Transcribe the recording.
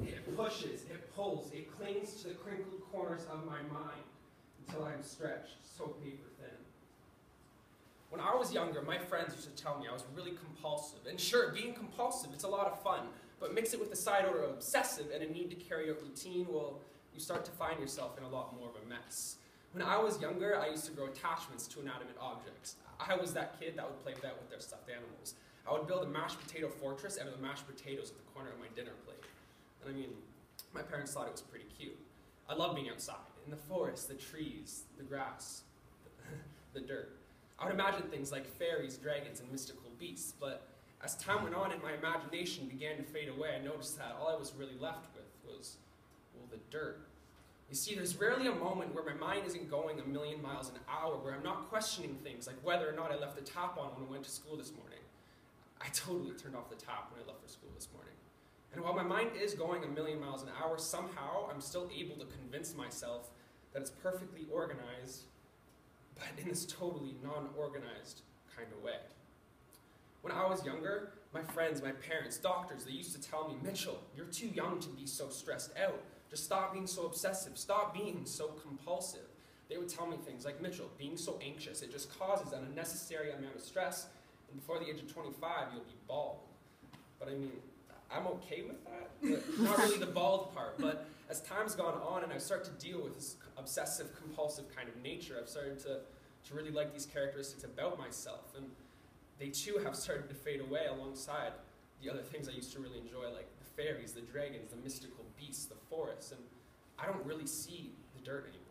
It pushes, it pulls, it clings to the crinkled corners of my mind until I'm stretched, so paper thin. When I was younger, my friends used to tell me I was really compulsive. And sure, being compulsive, it's a lot of fun, but mix it with the side odor of obsessive and a need to carry out routine, well, you start to find yourself in a lot more of a mess. When I was younger, I used to grow attachments to inanimate objects. I was that kid that would play vet with their stuffed animals. I would build a mashed potato fortress out of the mashed potatoes at the corner of my dinner plate. And I mean, my parents thought it was pretty cute. I loved being outside, in the forest, the trees, the grass, the dirt. I would imagine things like fairies, dragons, and mystical beasts, but as time went on and my imagination began to fade away, I noticed that all I was really left with was, well, the dirt. You see, there's rarely a moment where my mind isn't going a million miles an hour, where I'm not questioning things like whether or not I left the tap on when I went to school this morning. I totally turned off the tap when I left for school this morning. And while my mind is going a million miles an hour, somehow I'm still able to convince myself that it's perfectly organized, but in this totally non-organized kind of way. When I was younger, my friends, my parents, doctors, they used to tell me, Mitchell, you're too young to be so stressed out. Just stop being so obsessive. Stop being so compulsive. They would tell me things like, Mitchell, being so anxious, it just causes an unnecessary amount of stress, and before the age of 25, you'll be bald. But I mean, I'm okay with that. But not really the bald part, but as time's gone on and I've started to deal with this obsessive, compulsive kind of nature, I've started to really like these characteristics about myself, and they too have started to fade away alongside the other things I used to really enjoy, like the fairies, the dragons, the mystical beasts, the forests, and I don't really see the dirt anymore.